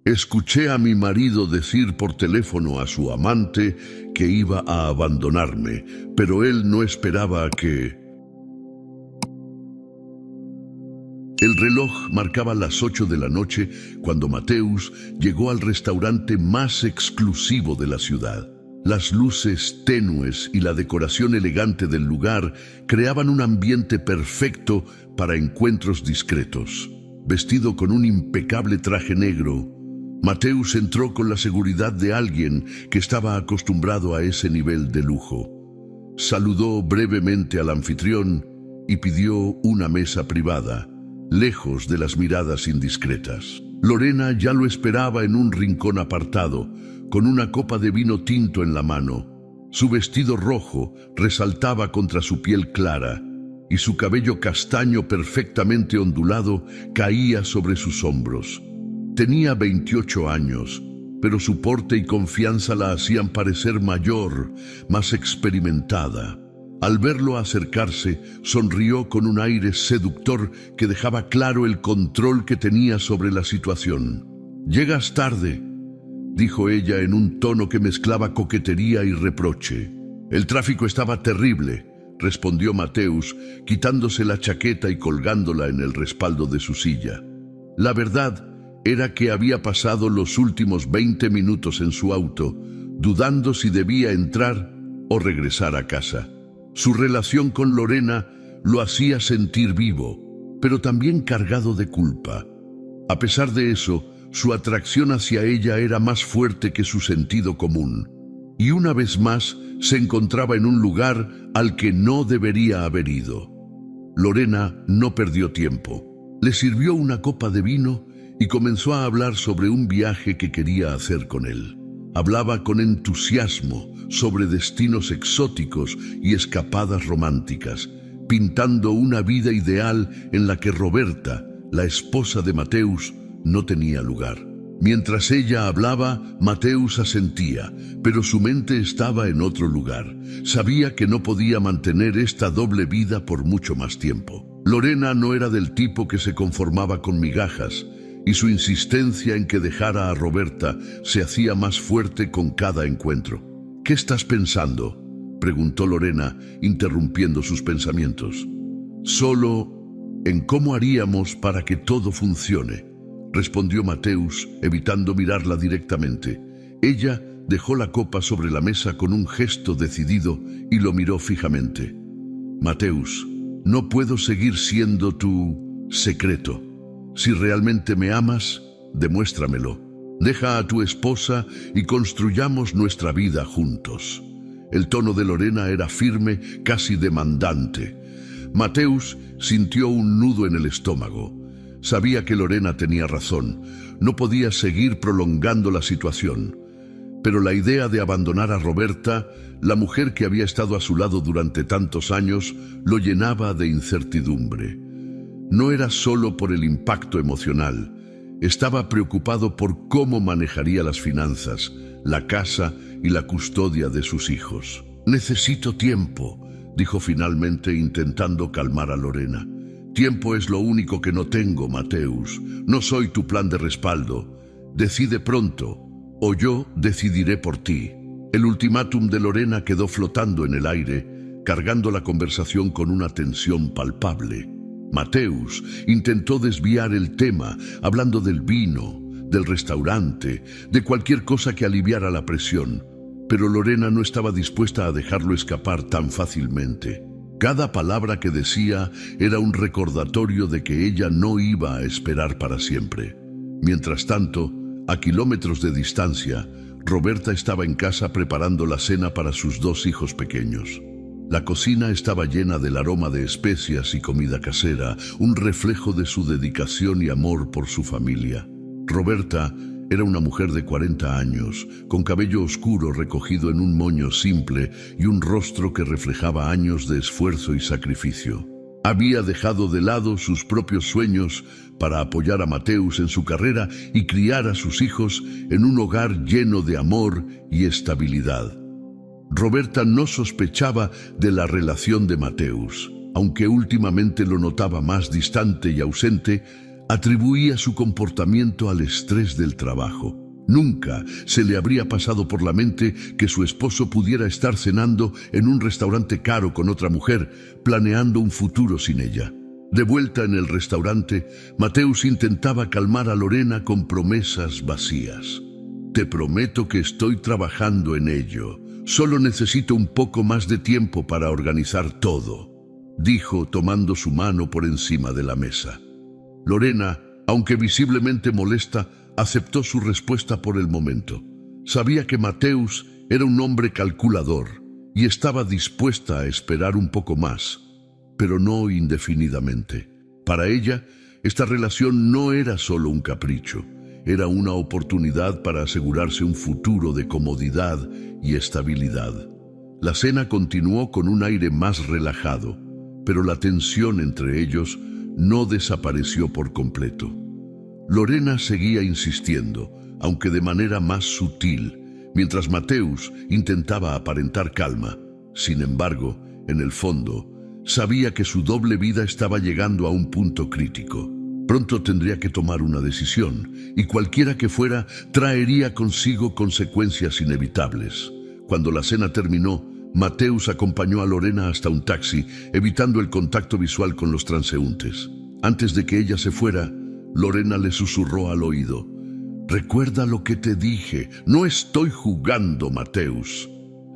Escuché a mi marido decir por teléfono a su amante que iba a abandonarme, pero él no esperaba que... El reloj marcaba las 8 de la noche cuando Mateusz llegó al restaurante más exclusivo de la ciudad. Las luces tenues y la decoración elegante del lugar creaban un ambiente perfecto para encuentros discretos. Vestido con un impecable traje negro, Mateusz entró con la seguridad de alguien que estaba acostumbrado a ese nivel de lujo. Saludó brevemente al anfitrión y pidió una mesa privada, lejos de las miradas indiscretas. Lorena ya lo esperaba en un rincón apartado, con una copa de vino tinto en la mano. Su vestido rojo resaltaba contra su piel clara, y su cabello castaño perfectamente ondulado caía sobre sus hombros. Tenía 28 años, pero su porte y confianza la hacían parecer mayor, más experimentada. Al verlo acercarse, sonrió con un aire seductor que dejaba claro el control que tenía sobre la situación. «Llegas tarde», dijo ella en un tono que mezclaba coquetería y reproche. «El tráfico estaba terrible», respondió Mateusz, quitándose la chaqueta y colgándola en el respaldo de su silla. La verdad era que había pasado los últimos 20 minutos en su auto, dudando si debía entrar o regresar a casa. Su relación con Lorena lo hacía sentir vivo, pero también cargado de culpa. A pesar de eso, su atracción hacia ella era más fuerte que su sentido común. Y una vez más se encontraba en un lugar al que no debería haber ido. Lorena no perdió tiempo. Le sirvió una copa de vino y comenzó a hablar sobre un viaje que quería hacer con él. Hablaba con entusiasmo sobre destinos exóticos y escapadas románticas, pintando una vida ideal en la que Roberta, la esposa de Mateusz, no tenía lugar. Mientras ella hablaba, Mateusz asentía, pero su mente estaba en otro lugar. Sabía que no podía mantener esta doble vida por mucho más tiempo. Lorena no era del tipo que se conformaba con migajas, y su insistencia en que dejara a Roberta se hacía más fuerte con cada encuentro. «¿Qué estás pensando?», preguntó Lorena, interrumpiendo sus pensamientos. «Solo en cómo haríamos para que todo funcione», respondió Mateusz, evitando mirarla directamente. Ella dejó la copa sobre la mesa con un gesto decidido y lo miró fijamente. «Mateusz, no puedo seguir siendo tu secreto. Si realmente me amas, demuéstramelo. Deja a tu esposa y construyamos nuestra vida juntos». El tono de Lorena era firme, casi demandante. Mateusz sintió un nudo en el estómago. Sabía que Lorena tenía razón. No podía seguir prolongando la situación. Pero la idea de abandonar a Roberta, la mujer que había estado a su lado durante tantos años, lo llenaba de incertidumbre. No era solo por el impacto emocional. Estaba preocupado por cómo manejaría las finanzas, la casa y la custodia de sus hijos. «Necesito tiempo», dijo finalmente, intentando calmar a Lorena. «Tiempo es lo único que no tengo, Mateusz. No soy tu plan de respaldo. Decide pronto, o yo decidiré por ti». El ultimátum de Lorena quedó flotando en el aire, cargando la conversación con una tensión palpable. Mateusz intentó desviar el tema, hablando del vino, del restaurante, de cualquier cosa que aliviara la presión, pero Lorena no estaba dispuesta a dejarlo escapar tan fácilmente. Cada palabra que decía era un recordatorio de que ella no iba a esperar para siempre. Mientras tanto, a kilómetros de distancia, Roberta estaba en casa preparando la cena para sus 2 hijos pequeños. La cocina estaba llena del aroma de especias y comida casera, un reflejo de su dedicación y amor por su familia. Roberta era una mujer de 40 años, con cabello oscuro recogido en un moño simple y un rostro que reflejaba años de esfuerzo y sacrificio. Había dejado de lado sus propios sueños para apoyar a Mateusz en su carrera y criar a sus hijos en un hogar lleno de amor y estabilidad. Roberta no sospechaba de la relación de Mateusz. Aunque últimamente lo notaba más distante y ausente, Atribuía su comportamiento al estrés del trabajo. Nunca se le habría pasado por la mente que su esposo pudiera estar cenando en un restaurante caro con otra mujer, planeando un futuro sin ella. De vuelta en el restaurante, Mateusz intentaba calmar a Lorena con promesas vacías. Te prometo que estoy trabajando en ello. Solo necesito un poco más de tiempo para organizar todo, dijo tomando su mano por encima de la mesa. Lorena, aunque visiblemente molesta, aceptó su respuesta por el momento. Sabía que Mateusz era un hombre calculador y estaba dispuesta a esperar un poco más, pero no indefinidamente. Para ella, esta relación no era solo un capricho, era una oportunidad para asegurarse un futuro de comodidad y estabilidad. La cena continuó con un aire más relajado, pero la tensión entre ellos no desapareció por completo. Lorena seguía insistiendo, aunque de manera más sutil, mientras Mateusz intentaba aparentar calma. Sin embargo, en el fondo, sabía que su doble vida estaba llegando a un punto crítico. Pronto tendría que tomar una decisión, y cualquiera que fuera, traería consigo consecuencias inevitables. Cuando la cena terminó, Mateusz acompañó a Lorena hasta un taxi, evitando el contacto visual con los transeúntes. Antes de que ella se fuera, Lorena le susurró al oído: «Recuerda lo que te dije, no estoy jugando, Mateusz».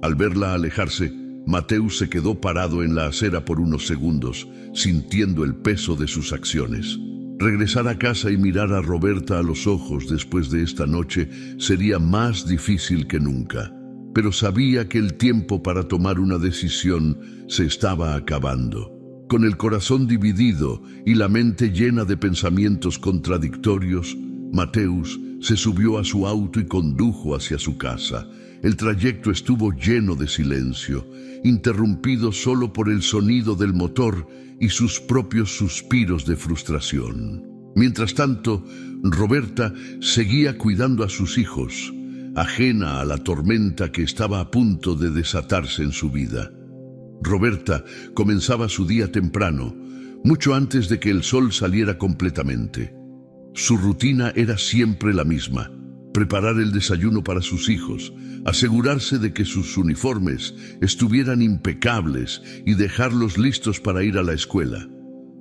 Al verla alejarse, Mateusz se quedó parado en la acera por unos segundos, sintiendo el peso de sus acciones. Regresar a casa y mirar a Roberta a los ojos después de esta noche sería más difícil que nunca, pero sabía que el tiempo para tomar una decisión se estaba acabando. Con el corazón dividido y la mente llena de pensamientos contradictorios, Mateusz se subió a su auto y condujo hacia su casa. El trayecto estuvo lleno de silencio, interrumpido solo por el sonido del motor y sus propios suspiros de frustración. Mientras tanto, Roberta seguía cuidando a sus hijos, ajena a la tormenta que estaba a punto de desatarse en su vida. Roberta comenzaba su día temprano, mucho antes de que el sol saliera completamente. Su rutina era siempre la misma: preparar el desayuno para sus hijos, asegurarse de que sus uniformes estuvieran impecables y dejarlos listos para ir a la escuela.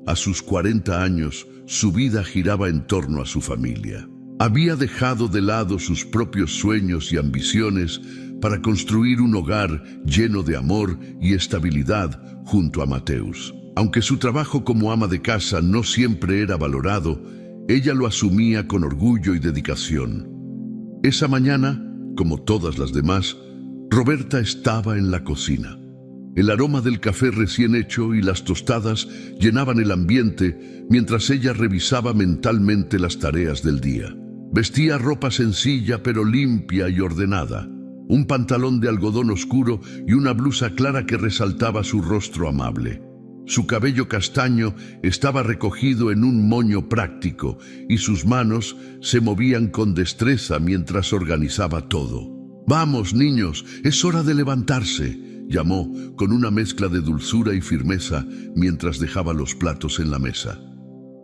A sus 40 años, su vida giraba en torno a su familia. Había dejado de lado sus propios sueños y ambiciones para construir un hogar lleno de amor y estabilidad junto a Mateusz. Aunque su trabajo como ama de casa no siempre era valorado, ella lo asumía con orgullo y dedicación. Esa mañana, como todas las demás, Roberta estaba en la cocina. El aroma del café recién hecho y las tostadas llenaban el ambiente mientras ella revisaba mentalmente las tareas del día. Vestía ropa sencilla pero limpia y ordenada, un pantalón de algodón oscuro y una blusa clara que resaltaba su rostro amable. Su cabello castaño estaba recogido en un moño práctico y sus manos se movían con destreza mientras organizaba todo. «Vamos, niños, es hora de levantarse», llamó con una mezcla de dulzura y firmeza mientras dejaba los platos en la mesa.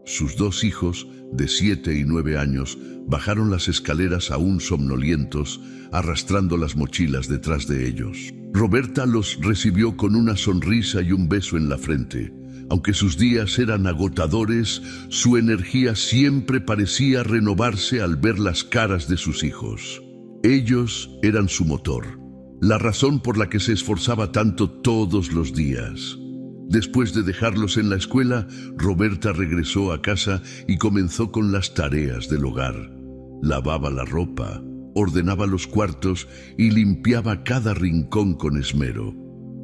Sus dos hijos, de 7 y 9 años, bajaron las escaleras aún somnolientos, arrastrando las mochilas detrás de ellos. Roberta los recibió con una sonrisa y un beso en la frente. Aunque sus días eran agotadores, su energía siempre parecía renovarse al ver las caras de sus hijos. Ellos eran su motor, la razón por la que se esforzaba tanto todos los días. Después de dejarlos en la escuela, Roberta regresó a casa y comenzó con las tareas del hogar. Lavaba la ropa, ordenaba los cuartos y limpiaba cada rincón con esmero.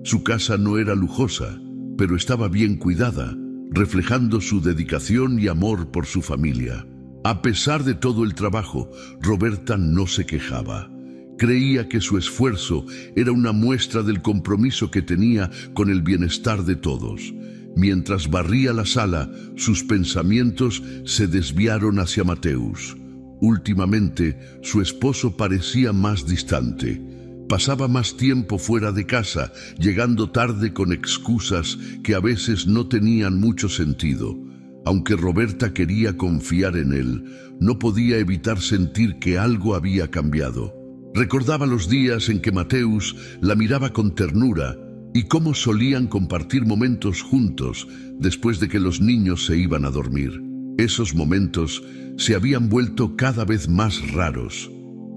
Su casa no era lujosa, pero estaba bien cuidada, reflejando su dedicación y amor por su familia. A pesar de todo el trabajo, Roberta no se quejaba. Creía que su esfuerzo era una muestra del compromiso que tenía con el bienestar de todos. Mientras barría la sala, sus pensamientos se desviaron hacia Mateusz. Últimamente, su esposo parecía más distante. Pasaba más tiempo fuera de casa, llegando tarde con excusas que a veces no tenían mucho sentido. Aunque Roberta quería confiar en él, no podía evitar sentir que algo había cambiado. Recordaba los días en que Mateusz la miraba con ternura y cómo solían compartir momentos juntos después de que los niños se iban a dormir. Esos momentos se habían vuelto cada vez más raros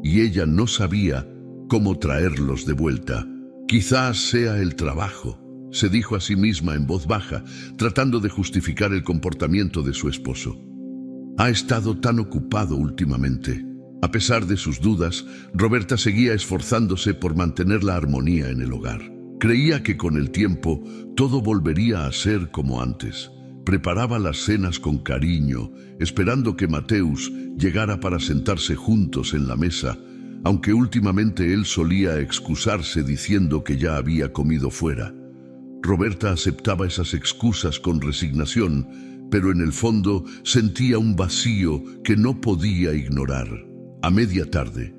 y ella no sabía cómo traerlos de vuelta. Quizás sea el trabajo, se dijo a sí misma en voz baja, tratando de justificar el comportamiento de su esposo. Ha estado tan ocupado últimamente. A pesar de sus dudas, Roberta seguía esforzándose por mantener la armonía en el hogar. Creía que con el tiempo todo volvería a ser como antes. Preparaba las cenas con cariño, esperando que Mateusz llegara para sentarse juntos en la mesa, aunque últimamente él solía excusarse diciendo que ya había comido fuera. Roberta aceptaba esas excusas con resignación, pero en el fondo sentía un vacío que no podía ignorar. A media tarde,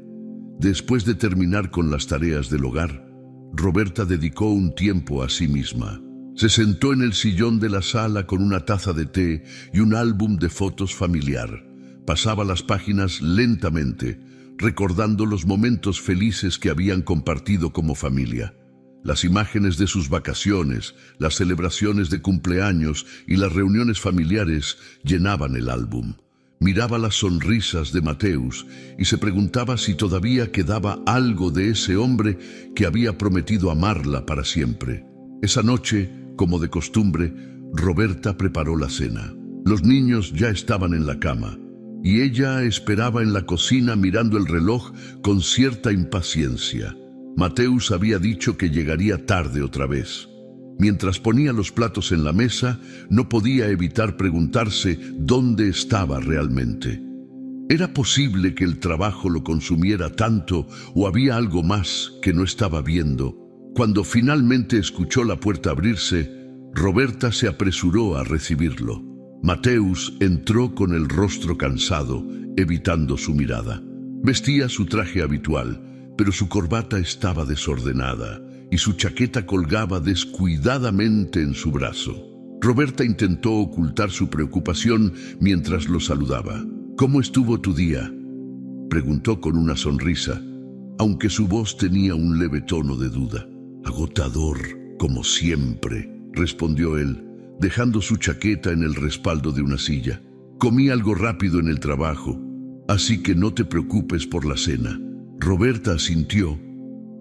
después de terminar con las tareas del hogar, Roberta dedicó un tiempo a sí misma. Se sentó en el sillón de la sala con una taza de té y un álbum de fotos familiar. Pasaba las páginas lentamente, recordando los momentos felices que habían compartido como familia. Las imágenes de sus vacaciones, las celebraciones de cumpleaños y las reuniones familiares llenaban el álbum. Miraba las sonrisas de Mateusz y se preguntaba si todavía quedaba algo de ese hombre que había prometido amarla para siempre. Esa noche, como de costumbre, Roberta preparó la cena. Los niños ya estaban en la cama y ella esperaba en la cocina mirando el reloj con cierta impaciencia. Mateusz había dicho que llegaría tarde otra vez. Mientras ponía los platos en la mesa, no podía evitar preguntarse dónde estaba realmente. ¿Era posible que el trabajo lo consumiera tanto o había algo más que no estaba viendo? Cuando finalmente escuchó la puerta abrirse, Roberta se apresuró a recibirlo. Mateusz entró con el rostro cansado, evitando su mirada. Vestía su traje habitual, pero su corbata estaba desordenada y su chaqueta colgaba descuidadamente en su brazo. Roberta intentó ocultar su preocupación mientras lo saludaba. «¿Cómo estuvo tu día?», preguntó con una sonrisa, aunque su voz tenía un leve tono de duda. «Agotador, como siempre», respondió él, dejando su chaqueta en el respaldo de una silla. «Comí algo rápido en el trabajo, así que no te preocupes por la cena». Roberta asintió,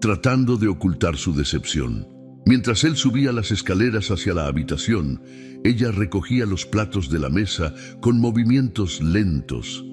tratando de ocultar su decepción. Mientras él subía las escaleras hacia la habitación, ella recogía los platos de la mesa con movimientos lentos,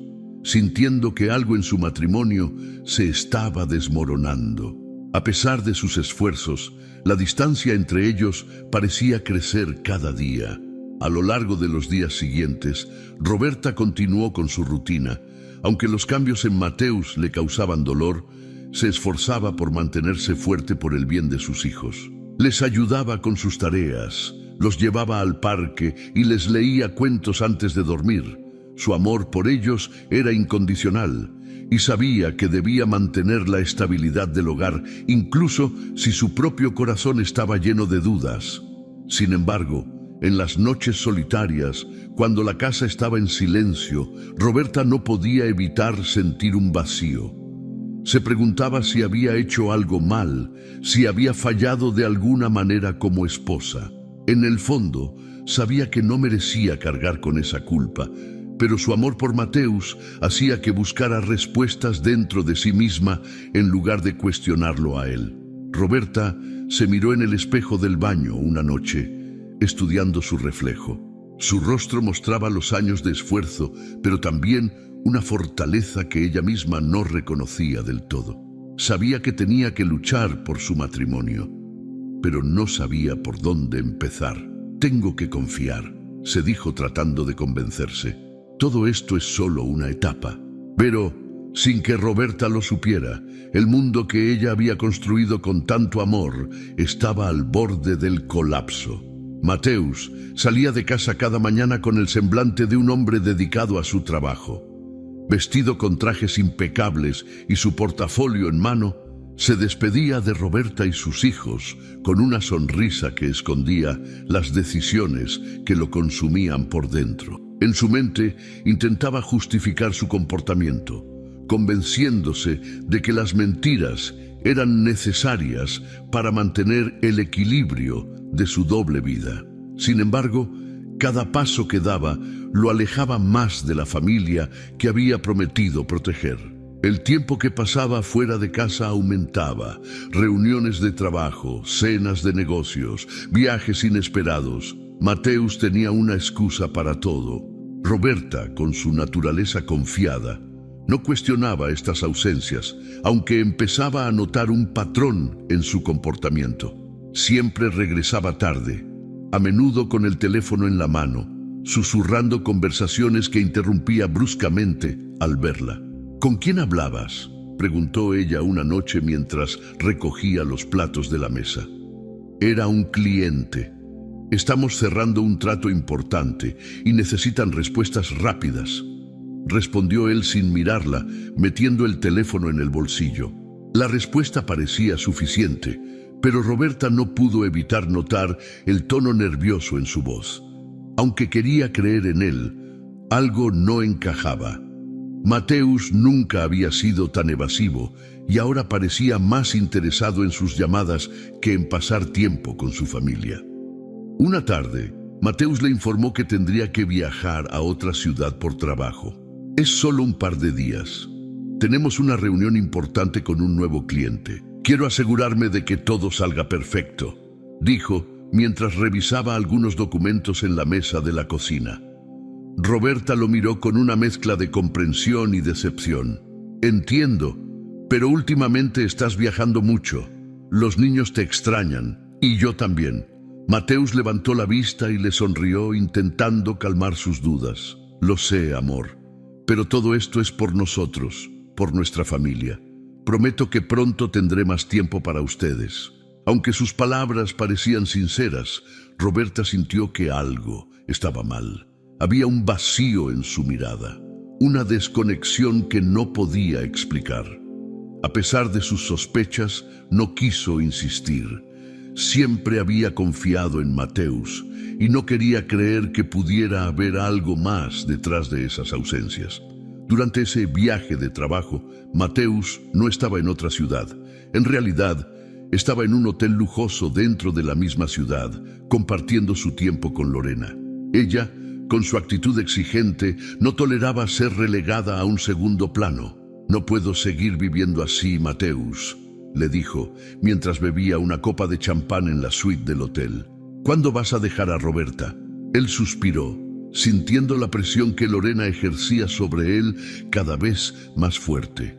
sintiendo que algo en su matrimonio se estaba desmoronando. A pesar de sus esfuerzos, la distancia entre ellos parecía crecer cada día. A lo largo de los días siguientes, Roberta continuó con su rutina. Aunque los cambios en Mateusz le causaban dolor, se esforzaba por mantenerse fuerte por el bien de sus hijos. Les ayudaba con sus tareas, los llevaba al parque y les leía cuentos antes de dormir. Su amor por ellos era incondicional y sabía que debía mantener la estabilidad del hogar, incluso si su propio corazón estaba lleno de dudas. Sin embargo, en las noches solitarias, cuando la casa estaba en silencio, Roberta no podía evitar sentir un vacío. Se preguntaba si había hecho algo mal, si había fallado de alguna manera como esposa. En el fondo, sabía que no merecía cargar con esa culpa, pero su amor por Mateusz hacía que buscara respuestas dentro de sí misma en lugar de cuestionarlo a él. Roberta se miró en el espejo del baño una noche, estudiando su reflejo. Su rostro mostraba los años de esfuerzo, pero también una fortaleza que ella misma no reconocía del todo. Sabía que tenía que luchar por su matrimonio, pero no sabía por dónde empezar. «Tengo que confiar», se dijo tratando de convencerse. «Todo esto es solo una etapa». Pero, sin que Roberta lo supiera, el mundo que ella había construido con tanto amor estaba al borde del colapso. Mateusz salía de casa cada mañana con el semblante de un hombre dedicado a su trabajo. Vestido con trajes impecables y su portafolio en mano, Se despedía de Roberta y sus hijos con una sonrisa que escondía las decisiones que lo consumían por dentro. En su mente intentaba justificar su comportamiento, convenciéndose de que las mentiras eran necesarias para mantener el equilibrio de su doble vida. Sin embargo, cada paso que daba lo alejaba más de la familia que había prometido proteger. El tiempo que pasaba fuera de casa aumentaba, reuniones de trabajo, cenas de negocios, viajes inesperados. Mateus tenía una excusa para todo. Roberta, con su naturaleza confiada, no cuestionaba estas ausencias, aunque empezaba a notar un patrón en su comportamiento. Siempre regresaba tarde, a menudo con el teléfono en la mano, susurrando conversaciones que interrumpía bruscamente al verla. ¿Con quién hablabas?, preguntó ella una noche mientras recogía los platos de la mesa. Era un cliente. Estamos cerrando un trato importante y necesitan respuestas rápidas, respondió él sin mirarla, metiendo el teléfono en el bolsillo. La respuesta parecía suficiente, pero Roberta no pudo evitar notar el tono nervioso en su voz. Aunque quería creer en él, algo no encajaba. Mateus nunca había sido tan evasivo y ahora parecía más interesado en sus llamadas que en pasar tiempo con su familia. Una tarde, Mateus le informó que tendría que viajar a otra ciudad por trabajo. Es solo un par de días. Tenemos una reunión importante con un nuevo cliente. Quiero asegurarme de que todo salga perfecto, dijo mientras revisaba algunos documentos en la mesa de la cocina. Roberta lo miró con una mezcla de comprensión y decepción. Entiendo, pero últimamente estás viajando mucho. Los niños te extrañan, y yo también. Mateus levantó la vista y le sonrió intentando calmar sus dudas. Lo sé, amor, pero todo esto es por nosotros, por nuestra familia. Prometo que pronto tendré más tiempo para ustedes. Aunque sus palabras parecían sinceras, Roberta sintió que algo estaba mal. Había un vacío en su mirada, una desconexión que no podía explicar. A pesar de sus sospechas, no quiso insistir. Siempre había confiado en Mateus y no quería creer que pudiera haber algo más detrás de esas ausencias. Durante ese viaje de trabajo, Mateus no estaba en otra ciudad. En realidad, estaba en un hotel lujoso dentro de la misma ciudad, compartiendo su tiempo con Lorena. Ella, con su actitud exigente, no toleraba ser relegada a un segundo plano. No puedo seguir viviendo así, Mateus, le dijo, mientras bebía una copa de champán en la suite del hotel. ¿Cuándo vas a dejar a Roberta? Él suspiró, sintiendo la presión que Lorena ejercía sobre él cada vez más fuerte.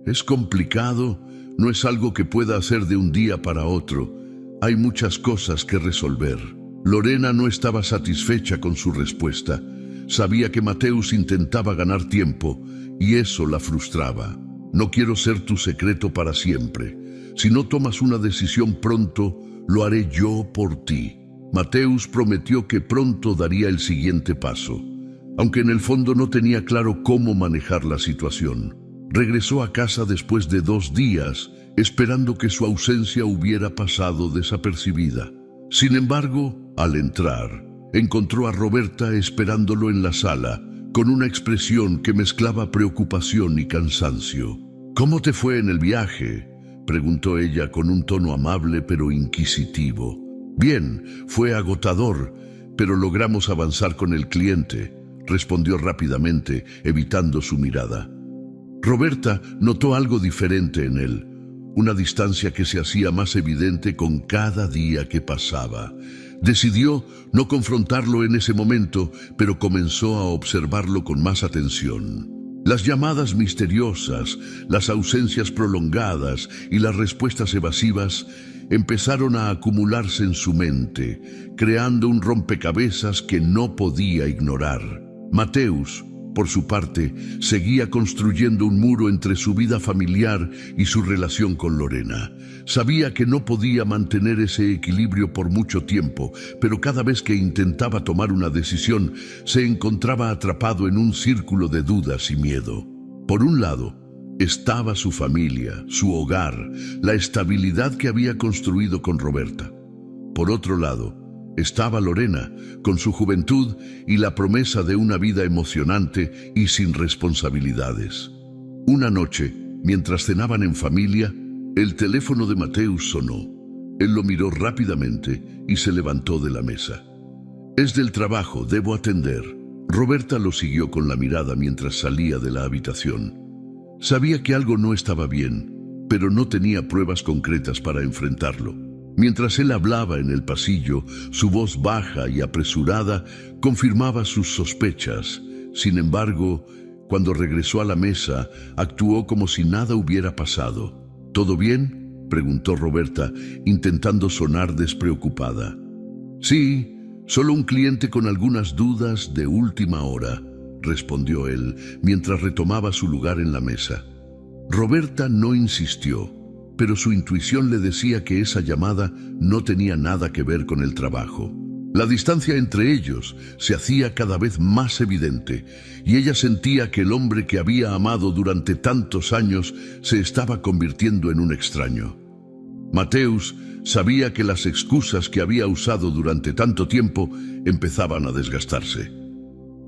Es complicado, no es algo que pueda hacer de un día para otro. Hay muchas cosas que resolver. Lorena no estaba satisfecha con su respuesta. Sabía que Mateus intentaba ganar tiempo y eso la frustraba. No quiero ser tu secreto para siempre. Si no tomas una decisión pronto, lo haré yo por ti. Mateus prometió que pronto daría el siguiente paso, aunque en el fondo no tenía claro cómo manejar la situación. Regresó a casa después de 2 días, esperando que su ausencia hubiera pasado desapercibida. Sin embargo, al entrar, encontró a Roberta esperándolo en la sala, con una expresión que mezclaba preocupación y cansancio. ¿Cómo te fue en el viaje?, preguntó ella con un tono amable pero inquisitivo. Bien, fue agotador, pero logramos avanzar con el cliente, respondió rápidamente, evitando su mirada. Roberta notó algo diferente en él, una distancia que se hacía más evidente con cada día que pasaba. Decidió no confrontarlo en ese momento, pero comenzó a observarlo con más atención. Las llamadas misteriosas, las ausencias prolongadas y las respuestas evasivas empezaron a acumularse en su mente, creando un rompecabezas que no podía ignorar. Mateus, por su parte, seguía construyendo un muro entre su vida familiar y su relación con Lorena. Sabía que no podía mantener ese equilibrio por mucho tiempo, pero cada vez que intentaba tomar una decisión, se encontraba atrapado en un círculo de dudas y miedo. Por un lado, Estaba su familia, su hogar, la estabilidad que había construido con Roberta. Por otro lado, estaba Lorena, con su juventud y la promesa de una vida emocionante y sin responsabilidades. Una noche, mientras cenaban en familia, el teléfono de Mateusz sonó. Él lo miró rápidamente y se levantó de la mesa. «Es del trabajo, debo atender». Roberta lo siguió con la mirada mientras salía de la habitación. Sabía que algo no estaba bien, pero no tenía pruebas concretas para enfrentarlo. Mientras él hablaba en el pasillo, su voz baja y apresurada confirmaba sus sospechas. Sin embargo, cuando regresó a la mesa, actuó como si nada hubiera pasado. «¿Todo bien?», preguntó Roberta, intentando sonar despreocupada. «Sí, solo un cliente con algunas dudas de última hora», respondió él, mientras retomaba su lugar en la mesa. Roberta no insistió, pero su intuición le decía que esa llamada no tenía nada que ver con el trabajo. La distancia entre ellos se hacía cada vez más evidente, y ella sentía que el hombre que había amado durante tantos años se estaba convirtiendo en un extraño. Mateusz sabía que las excusas que había usado durante tanto tiempo empezaban a desgastarse.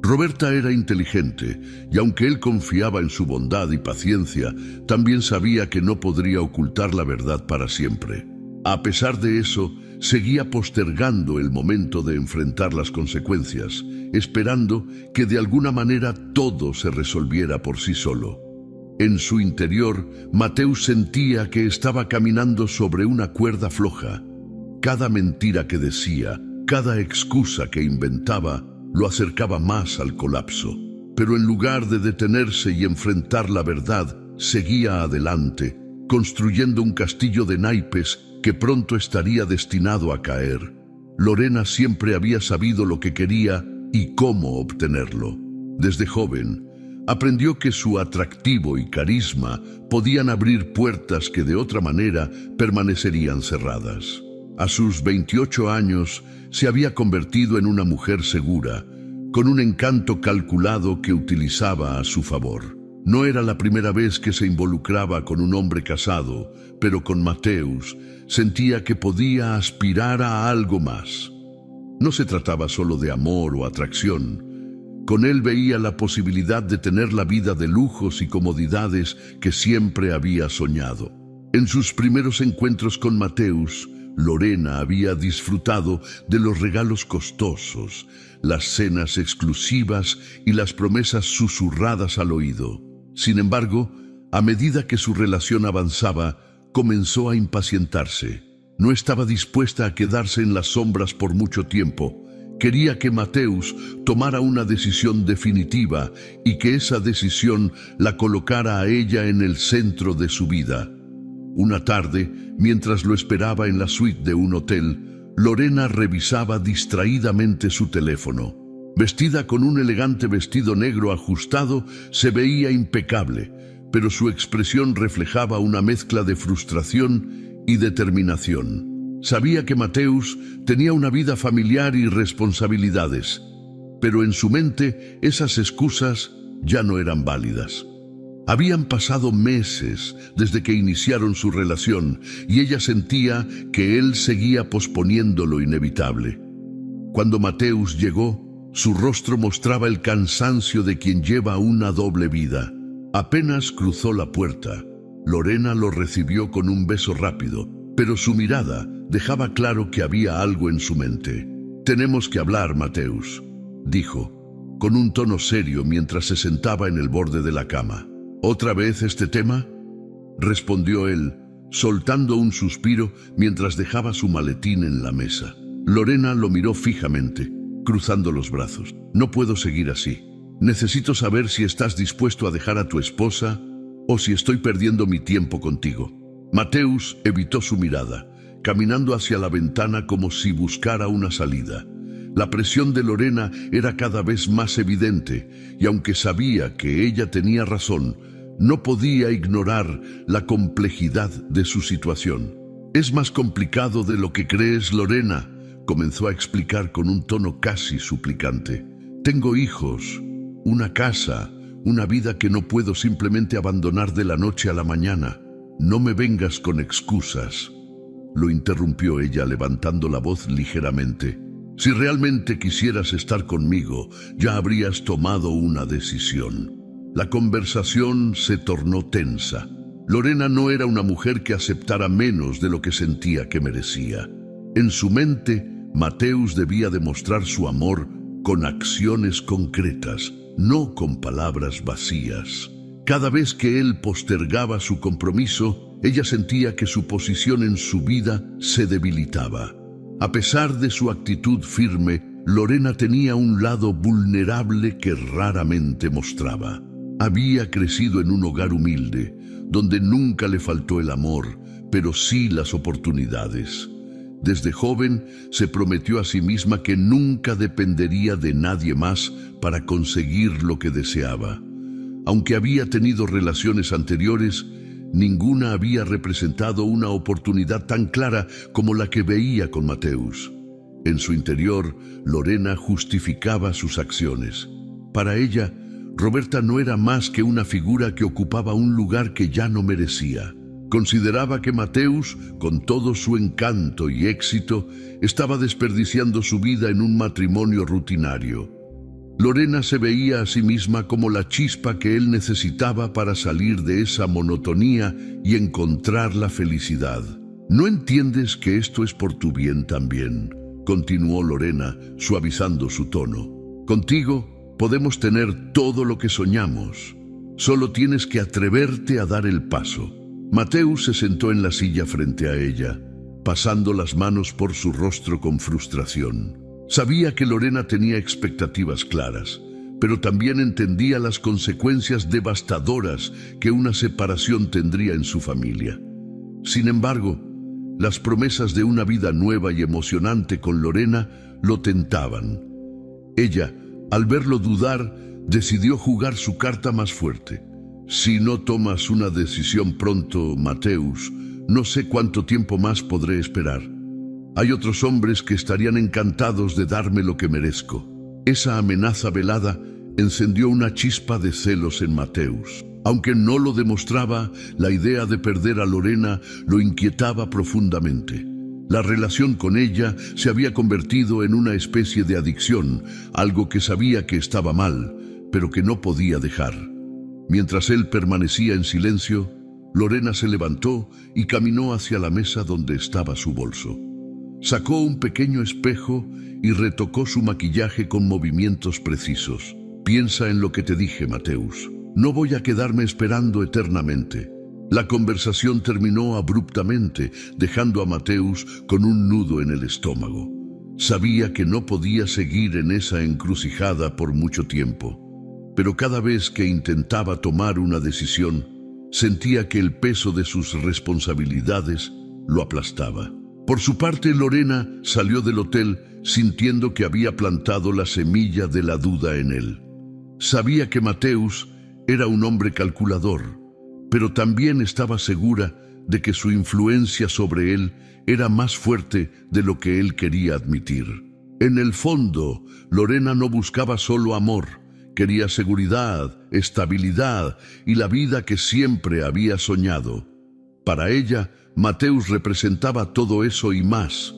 Roberta era inteligente, y aunque él confiaba en su bondad y paciencia, también sabía que no podría ocultar la verdad para siempre. A pesar de eso, seguía postergando el momento de enfrentar las consecuencias, esperando que de alguna manera todo se resolviera por sí solo. En su interior, Mateusz sentía que estaba caminando sobre una cuerda floja. Cada mentira que decía, cada excusa que inventaba, lo acercaba más al colapso. Pero en lugar de detenerse y enfrentar la verdad, seguía adelante, construyendo un castillo de naipes que pronto estaría destinado a caer. Lorena siempre había sabido lo que quería y cómo obtenerlo. Desde joven, aprendió que su atractivo y carisma podían abrir puertas que de otra manera permanecerían cerradas. A sus 28 años, se había convertido en una mujer segura, con un encanto calculado que utilizaba a su favor. No era la primera vez que se involucraba con un hombre casado, pero con Mateusz sentía que podía aspirar a algo más. No se trataba solo de amor o atracción. Con él veía la posibilidad de tener la vida de lujos y comodidades que siempre había soñado. En sus primeros encuentros con Mateusz, Lorena había disfrutado de los regalos costosos, las cenas exclusivas y las promesas susurradas al oído. Sin embargo, a medida que su relación avanzaba, comenzó a impacientarse. No estaba dispuesta a quedarse en las sombras por mucho tiempo. Quería que Mateusz tomara una decisión definitiva y que esa decisión la colocara a ella en el centro de su vida. Una tarde, mientras lo esperaba en la suite de un hotel, Lorena revisaba distraídamente su teléfono. Vestida con un elegante vestido negro ajustado, se veía impecable, pero su expresión reflejaba una mezcla de frustración y determinación. Sabía que Mateusz tenía una vida familiar y responsabilidades, pero en su mente esas excusas ya no eran válidas. Habían pasado meses desde que iniciaron su relación y ella sentía que él seguía posponiendo lo inevitable. Cuando Mateusz llegó, su rostro mostraba el cansancio de quien lleva una doble vida. Apenas cruzó la puerta, Lorena lo recibió con un beso rápido, pero su mirada dejaba claro que había algo en su mente. «Tenemos que hablar, Mateusz», dijo, con un tono serio mientras se sentaba en el borde de la cama. «¿Otra vez este tema?», respondió él, soltando un suspiro mientras dejaba su maletín en la mesa. Lorena lo miró fijamente, cruzando los brazos. «No puedo seguir así. Necesito saber si estás dispuesto a dejar a tu esposa o si estoy perdiendo mi tiempo contigo». Mateusz evitó su mirada, caminando hacia la ventana como si buscara una salida. La presión de Lorena era cada vez más evidente, y aunque sabía que ella tenía razón, no podía ignorar la complejidad de su situación. «Es más complicado de lo que crees, Lorena», comenzó a explicar con un tono casi suplicante. «Tengo hijos, una casa, una vida que no puedo simplemente abandonar de la noche a la mañana. No me vengas con excusas. Lo interrumpió ella levantando la voz ligeramente. Si realmente quisieras estar conmigo, ya habrías tomado una decisión. La conversación se tornó tensa. Lorena no era una mujer que aceptara menos de lo que sentía que merecía. En su mente, Mateusz debía demostrar su amor con acciones concretas, no con palabras vacías. Cada vez que él postergaba su compromiso, ella sentía que su posición en su vida se debilitaba. A pesar de su actitud firme, Lorena tenía un lado vulnerable que raramente mostraba. Había crecido en un hogar humilde, donde nunca le faltó el amor, pero sí las oportunidades. Desde joven se prometió a sí misma que nunca dependería de nadie más para conseguir lo que deseaba. Aunque había tenido relaciones anteriores, ninguna había representado una oportunidad tan clara como la que veía con Mateusz. En su interior, Lorena justificaba sus acciones. Para ella, Roberta no era más que una figura que ocupaba un lugar que ya no merecía. Consideraba que Mateusz, con todo su encanto y éxito, estaba desperdiciando su vida en un matrimonio rutinario. Lorena se veía a sí misma como la chispa que él necesitaba para salir de esa monotonía y encontrar la felicidad. ¿No entiendes que esto es por tu bien también?, continuó Lorena, suavizando su tono. Contigo podemos tener todo lo que soñamos. Solo tienes que atreverte a dar el paso. Mateusz se sentó en la silla frente a ella, pasando las manos por su rostro con frustración. Sabía que Lorena tenía expectativas claras, pero también entendía las consecuencias devastadoras que una separación tendría en su familia. Sin embargo, las promesas de una vida nueva y emocionante con Lorena lo tentaban. Ella, al verlo dudar, decidió jugar su carta más fuerte. Si no tomas una decisión pronto, Mateusz, no sé cuánto tiempo más podré esperar. Hay otros hombres que estarían encantados de darme lo que merezco. Esa amenaza velada encendió una chispa de celos en Mateusz. Aunque no lo demostraba, la idea de perder a Lorena lo inquietaba profundamente. La relación con ella se había convertido en una especie de adicción, algo que sabía que estaba mal, pero que no podía dejar. Mientras él permanecía en silencio, Lorena se levantó y caminó hacia la mesa donde estaba su bolso. Sacó un pequeño espejo y retocó su maquillaje con movimientos precisos. Piensa en lo que te dije, Mateusz. No voy a quedarme esperando eternamente. La conversación terminó abruptamente, dejando a Mateusz con un nudo en el estómago. Sabía que no podía seguir en esa encrucijada por mucho tiempo. Pero cada vez que intentaba tomar una decisión, sentía que el peso de sus responsabilidades lo aplastaba. Por su parte, Lorena salió del hotel sintiendo que había plantado la semilla de la duda en él. Sabía que Mateusz era un hombre calculador, pero también estaba segura de que su influencia sobre él era más fuerte de lo que él quería admitir. En el fondo, Lorena no buscaba solo amor, quería seguridad, estabilidad y la vida que siempre había soñado. Para ella, Mateusz representaba todo eso y más.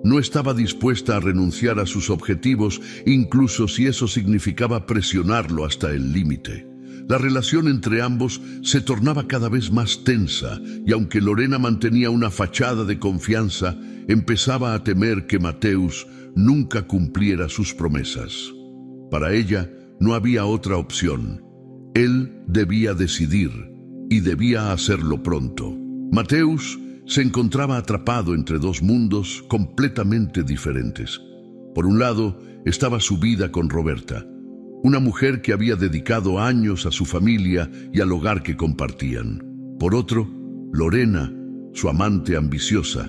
No estaba dispuesta a renunciar a sus objetivos, incluso si eso significaba presionarlo hasta el límite. La relación entre ambos se tornaba cada vez más tensa, y aunque Lorena mantenía una fachada de confianza, empezaba a temer que Mateusz nunca cumpliera sus promesas. Para ella, no había otra opción. Él debía decidir, y debía hacerlo pronto. Mateusz se encontraba atrapado entre dos mundos completamente diferentes. Por un lado, estaba su vida con Roberta, una mujer que había dedicado años a su familia y al hogar que compartían. Por otro, Lorena, su amante ambiciosa,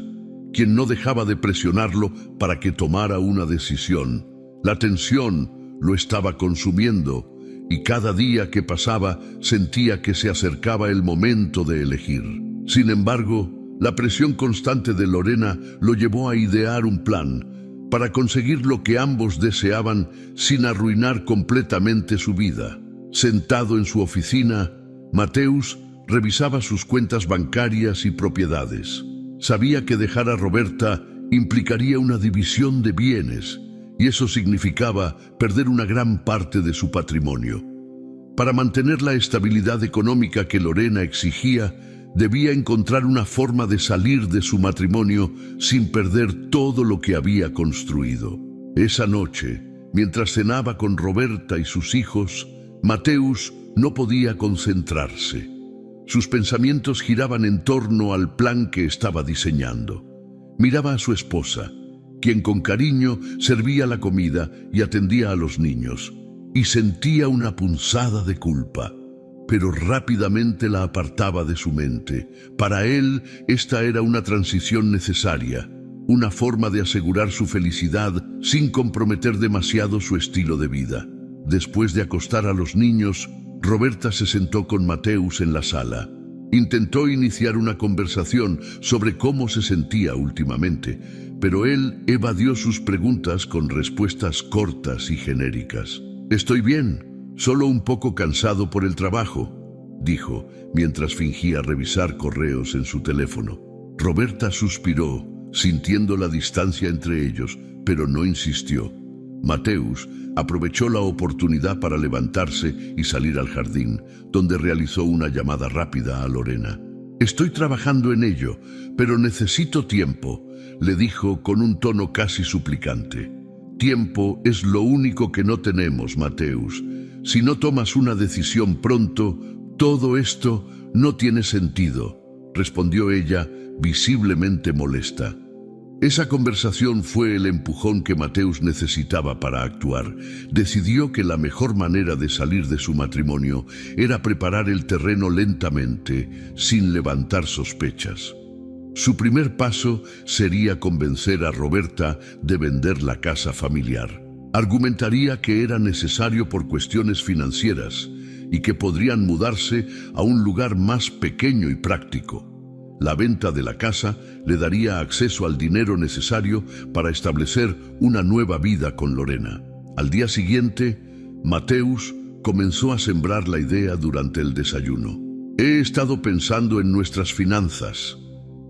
quien no dejaba de presionarlo para que tomara una decisión. La tensión lo estaba consumiendo, y cada día que pasaba sentía que se acercaba el momento de elegir. Sin embargo, la presión constante de Lorena lo llevó a idear un plan para conseguir lo que ambos deseaban sin arruinar completamente su vida. Sentado en su oficina, Mateus revisaba sus cuentas bancarias y propiedades. Sabía que dejar a Roberta implicaría una división de bienes, y eso significaba perder una gran parte de su patrimonio. Para mantener la estabilidad económica que Lorena exigía, debía encontrar una forma de salir de su matrimonio sin perder todo lo que había construido. Esa noche, mientras cenaba con Roberta y sus hijos, Mateus no podía concentrarse. Sus pensamientos giraban en torno al plan que estaba diseñando. Miraba a su esposa, quien con cariño servía la comida y atendía a los niños, y sentía una punzada de culpa, pero rápidamente la apartaba de su mente. Para él, esta era una transición necesaria, una forma de asegurar su felicidad sin comprometer demasiado su estilo de vida. Después de acostar a los niños, Roberta se sentó con Mateus en la sala. Intentó iniciar una conversación sobre cómo se sentía últimamente, pero él evadió sus preguntas con respuestas cortas y genéricas. «Estoy bien, solo un poco cansado por el trabajo», dijo, mientras fingía revisar correos en su teléfono. Roberta suspiró, sintiendo la distancia entre ellos, pero no insistió. Mateus aprovechó la oportunidad para levantarse y salir al jardín, donde realizó una llamada rápida a Lorena. «Estoy trabajando en ello, pero necesito tiempo», le dijo con un tono casi suplicante. «Tiempo es lo único que no tenemos, Mateus. Si no tomas una decisión pronto, todo esto no tiene sentido», respondió ella, visiblemente molesta. Esa conversación fue el empujón que Mateus necesitaba para actuar. Decidió que la mejor manera de salir de su matrimonio era preparar el terreno lentamente, sin levantar sospechas. Su primer paso sería convencer a Roberta de vender la casa familiar. Argumentaría que era necesario por cuestiones financieras y que podrían mudarse a un lugar más pequeño y práctico. La venta de la casa le daría acceso al dinero necesario para establecer una nueva vida con Lorena. Al día siguiente, Mateus comenzó a sembrar la idea durante el desayuno. «He estado pensando en nuestras finanzas»,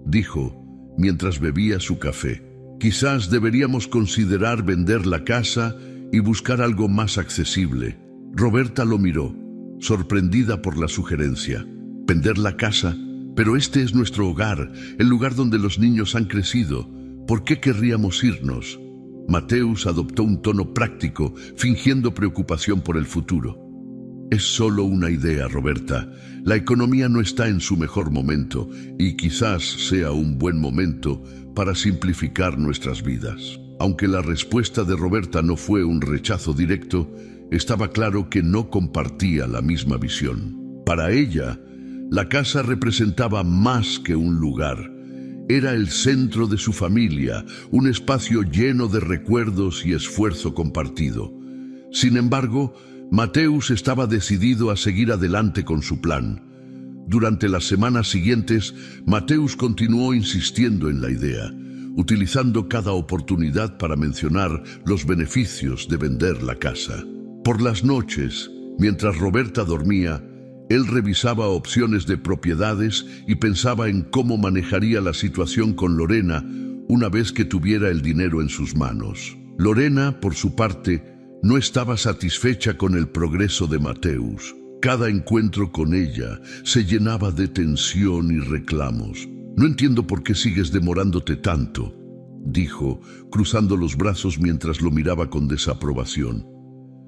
dijo mientras bebía su café. «Quizás deberíamos considerar vender la casa y buscar algo más accesible». Roberta lo miró, sorprendida por la sugerencia. «¿Vender la casa? Pero este es nuestro hogar, el lugar donde los niños han crecido. ¿Por qué querríamos irnos?». Mateus adoptó un tono práctico, fingiendo preocupación por el futuro. «Es solo una idea, Roberta. La economía no está en su mejor momento y quizás sea un buen momento para simplificar nuestras vidas». Aunque la respuesta de Roberta no fue un rechazo directo, estaba claro que no compartía la misma visión. Para ella, la casa representaba más que un lugar. Era el centro de su familia, un espacio lleno de recuerdos y esfuerzo compartido. Sin embargo, Mateus estaba decidido a seguir adelante con su plan. Durante las semanas siguientes, Mateus continuó insistiendo en la idea, utilizando cada oportunidad para mencionar los beneficios de vender la casa. Por las noches, mientras Roberta dormía, él revisaba opciones de propiedades y pensaba en cómo manejaría la situación con Lorena una vez que tuviera el dinero en sus manos. Lorena, por su parte, no estaba satisfecha con el progreso de Mateus. Cada encuentro con ella se llenaba de tensión y reclamos. «No entiendo por qué sigues demorándote tanto», dijo, cruzando los brazos mientras lo miraba con desaprobación.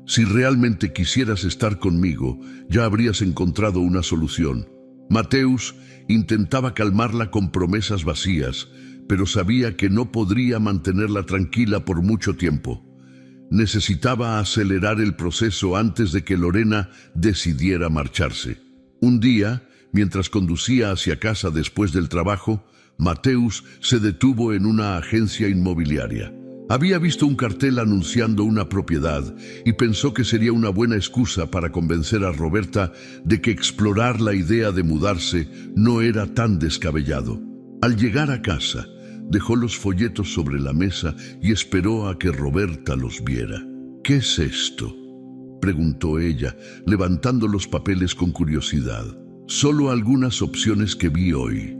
«Si realmente quisieras estar conmigo, ya habrías encontrado una solución». Mateus intentaba calmarla con promesas vacías, pero sabía que no podría mantenerla tranquila por mucho tiempo. Necesitaba acelerar el proceso antes de que Lorena decidiera marcharse. Un día, mientras conducía hacia casa después del trabajo, Mateus se detuvo en una agencia inmobiliaria. Había visto un cartel anunciando una propiedad y pensó que sería una buena excusa para convencer a Roberta de que explorar la idea de mudarse no era tan descabellado. Al llegar a casa, dejó los folletos sobre la mesa y esperó a que Roberta los viera. «¿Qué es esto?», preguntó ella, levantando los papeles con curiosidad. Solo algunas opciones que vi hoy.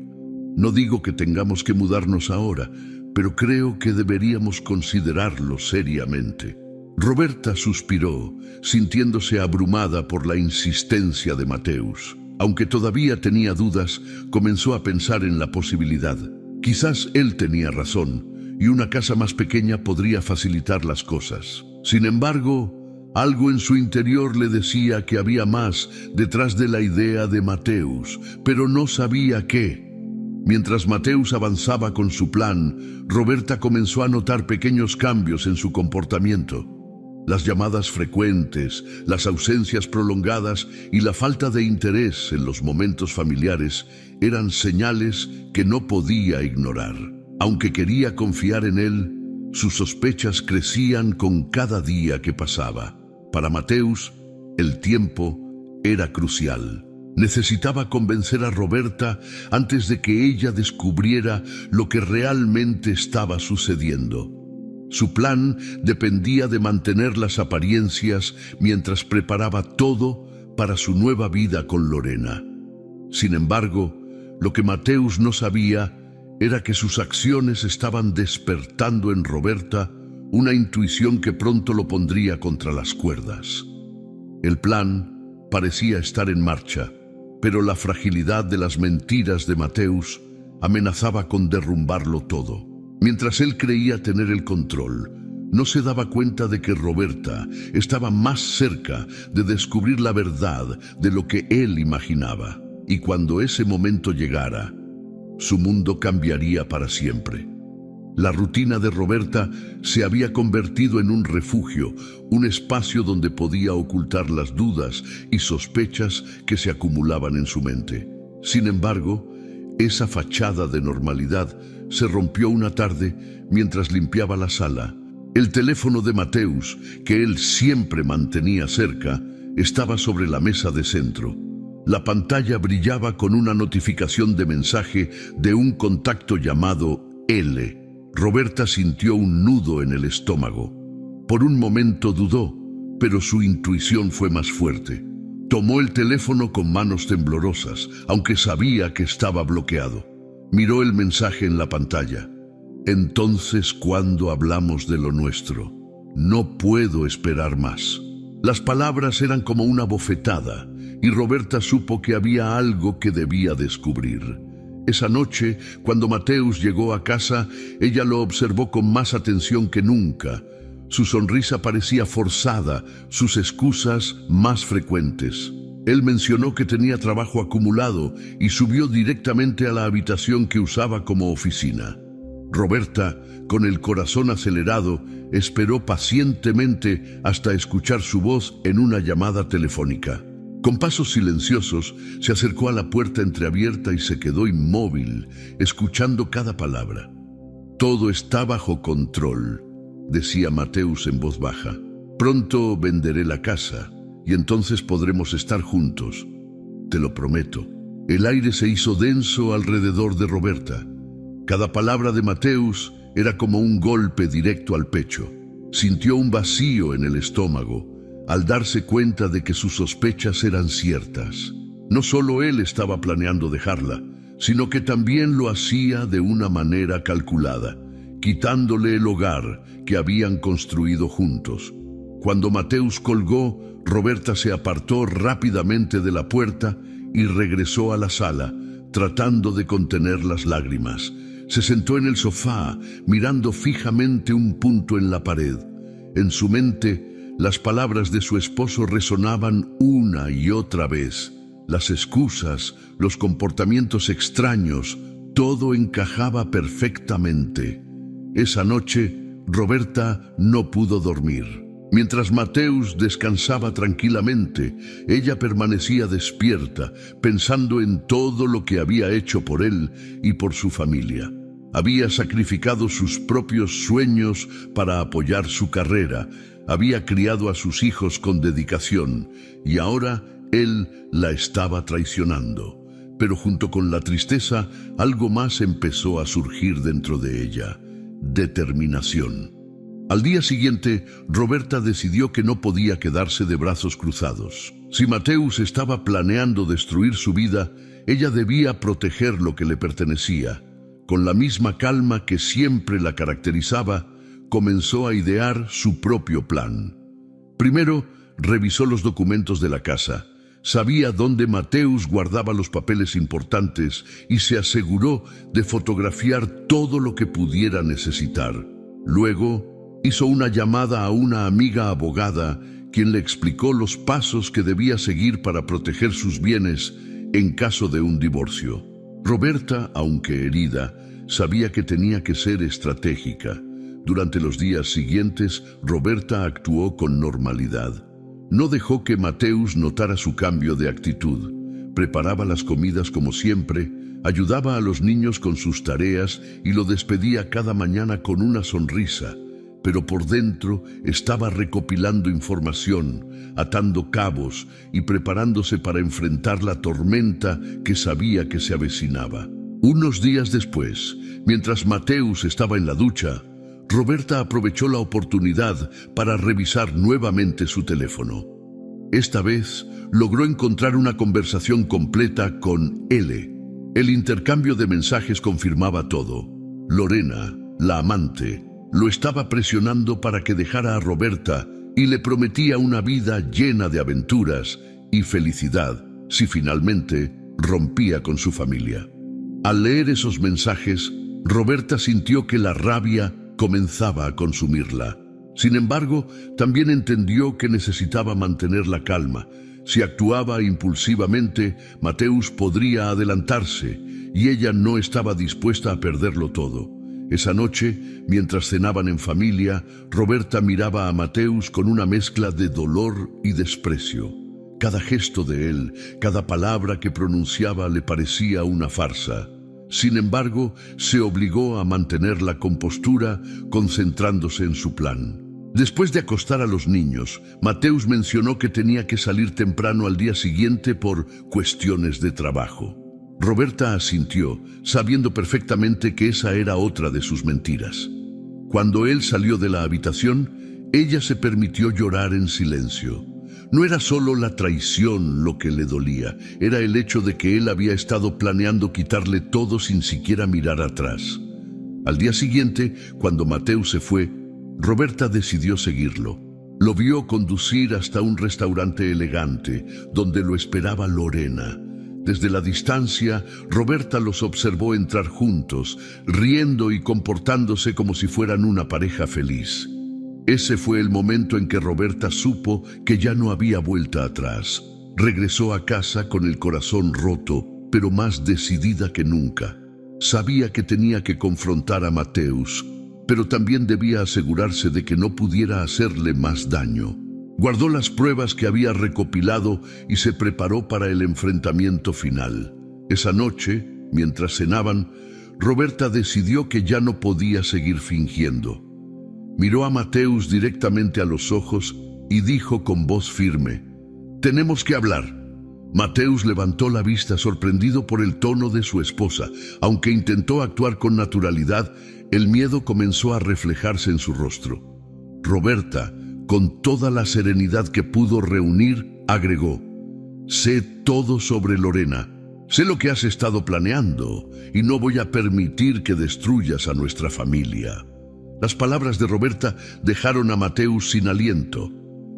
No digo que tengamos que mudarnos ahora, pero creo que deberíamos considerarlo seriamente. Roberta suspiró, sintiéndose abrumada por la insistencia de Mateusz. Aunque todavía tenía dudas, comenzó a pensar en la posibilidad. Quizás él tenía razón, y una casa más pequeña podría facilitar las cosas. Sin embargo, algo en su interior le decía que había más detrás de la idea de Mateusz, pero no sabía qué. Mientras Mateusz avanzaba con su plan, Roberta comenzó a notar pequeños cambios en su comportamiento. Las llamadas frecuentes, las ausencias prolongadas y la falta de interés en los momentos familiares eran señales que no podía ignorar. Aunque quería confiar en él, sus sospechas crecían con cada día que pasaba. Para Mateusz, el tiempo era crucial. Necesitaba convencer a Roberta antes de que ella descubriera lo que realmente estaba sucediendo. Su plan dependía de mantener las apariencias mientras preparaba todo para su nueva vida con Lorena. Sin embargo, lo que Mateusz no sabía era que sus acciones estaban despertando en Roberta una intuición que pronto lo pondría contra las cuerdas. El plan parecía estar en marcha, pero la fragilidad de las mentiras de Mateusz amenazaba con derrumbarlo todo. Mientras él creía tener el control, no se daba cuenta de que Roberta estaba más cerca de descubrir la verdad de lo que él imaginaba. Y cuando ese momento llegara, su mundo cambiaría para siempre. La rutina de Roberta se había convertido en un refugio, un espacio donde podía ocultar las dudas y sospechas que se acumulaban en su mente. Sin embargo, esa fachada de normalidad se rompió una tarde mientras limpiaba la sala. El teléfono de Mateusz, que él siempre mantenía cerca, estaba sobre la mesa de centro. La pantalla brillaba con una notificación de mensaje de un contacto llamado L. Roberta sintió un nudo en el estómago. Por un momento dudó, pero su intuición fue más fuerte. Tomó el teléfono con manos temblorosas, aunque sabía que estaba bloqueado. Miró el mensaje en la pantalla. Entonces, ¿cuándo hablamos de lo nuestro? No puedo esperar más. Las palabras eran como una bofetada, y Roberta supo que había algo que debía descubrir. Esa noche, cuando Mateusz llegó a casa, ella lo observó con más atención que nunca. Su sonrisa parecía forzada, sus excusas más frecuentes. Él mencionó que tenía trabajo acumulado y subió directamente a la habitación que usaba como oficina. Roberta, con el corazón acelerado, esperó pacientemente hasta escuchar su voz en una llamada telefónica. Con pasos silenciosos, se acercó a la puerta entreabierta y se quedó inmóvil, escuchando cada palabra. Todo está bajo control, decía Mateusz en voz baja. Pronto venderé la casa y entonces podremos estar juntos. Te lo prometo. El aire se hizo denso alrededor de Roberta. Cada palabra de Mateusz era como un golpe directo al pecho. Sintió un vacío en el estómago al darse cuenta de que sus sospechas eran ciertas. No solo él estaba planeando dejarla, sino que también lo hacía de una manera calculada, quitándole el hogar que habían construido juntos. Cuando Mateusz colgó, Roberta se apartó rápidamente de la puerta y regresó a la sala, tratando de contener las lágrimas. Se sentó en el sofá, mirando fijamente un punto en la pared. En su mente, las palabras de su esposo resonaban una y otra vez. Las excusas, los comportamientos extraños, todo encajaba perfectamente. Esa noche, Roberta no pudo dormir. Mientras Mateusz descansaba tranquilamente, ella permanecía despierta, pensando en todo lo que había hecho por él y por su familia. Había sacrificado sus propios sueños para apoyar su carrera, había criado a sus hijos con dedicación y ahora él la estaba traicionando. Pero junto con la tristeza, algo más empezó a surgir dentro de ella: determinación. Al día siguiente, Roberta decidió que no podía quedarse de brazos cruzados. Si Mateus estaba planeando destruir su vida, ella debía proteger lo que le pertenecía. Con la misma calma que siempre la caracterizaba, comenzó a idear su propio plan. Primero, revisó los documentos de la casa. Sabía dónde Mateus guardaba los papeles importantes y se aseguró de fotografiar todo lo que pudiera necesitar. Luego, hizo una llamada a una amiga abogada, quien le explicó los pasos que debía seguir para proteger sus bienes en caso de un divorcio. Roberta, aunque herida, sabía que tenía que ser estratégica. Durante los días siguientes, Roberta actuó con normalidad. No dejó que Mateus notara su cambio de actitud. Preparaba las comidas como siempre, ayudaba a los niños con sus tareas y lo despedía cada mañana con una sonrisa. Pero por dentro estaba recopilando información, atando cabos y preparándose para enfrentar la tormenta que sabía que se avecinaba. Unos días después, mientras Mateus estaba en la ducha, Roberta aprovechó la oportunidad para revisar nuevamente su teléfono. Esta vez logró encontrar una conversación completa con L. El intercambio de mensajes confirmaba todo. Lorena, la amante, lo estaba presionando para que dejara a Roberta y le prometía una vida llena de aventuras y felicidad si finalmente rompía con su familia. Al leer esos mensajes, Roberta sintió que la rabia comenzaba a consumirla. Sin embargo, también entendió que necesitaba mantener la calma. Si actuaba impulsivamente, Mateus podría adelantarse, y ella no estaba dispuesta a perderlo todo. Esa noche, mientras cenaban en familia, Roberta miraba a Mateus con una mezcla de dolor y desprecio. Cada gesto de él, cada palabra que pronunciaba le parecía una farsa. Sin embargo, se obligó a mantener la compostura, concentrándose en su plan. Después de acostar a los niños, Mateus mencionó que tenía que salir temprano al día siguiente por cuestiones de trabajo. Roberta asintió, sabiendo perfectamente que esa era otra de sus mentiras. Cuando él salió de la habitación, ella se permitió llorar en silencio. No era solo la traición lo que le dolía, era el hecho de que él había estado planeando quitarle todo sin siquiera mirar atrás. Al día siguiente, cuando Mateus se fue, Roberta decidió seguirlo. Lo vio conducir hasta un restaurante elegante, donde lo esperaba Lorena. Desde la distancia, Roberta los observó entrar juntos, riendo y comportándose como si fueran una pareja feliz. Ese fue el momento en que Roberta supo que ya no había vuelta atrás. Regresó a casa con el corazón roto, pero más decidida que nunca. Sabía que tenía que confrontar a Mateus, pero también debía asegurarse de que no pudiera hacerle más daño. Guardó las pruebas que había recopilado y se preparó para el enfrentamiento final. Esa noche, mientras cenaban, Roberta decidió que ya no podía seguir fingiendo. Miró a Mateus directamente a los ojos y dijo con voz firme: «Tenemos que hablar». Mateus levantó la vista sorprendido por el tono de su esposa. Aunque intentó actuar con naturalidad, el miedo comenzó a reflejarse en su rostro. Roberta, con toda la serenidad que pudo reunir, agregó: «Sé todo sobre Lorena. Sé lo que has estado planeando y no voy a permitir que destruyas a nuestra familia». Las palabras de Roberta dejaron a Mateus sin aliento.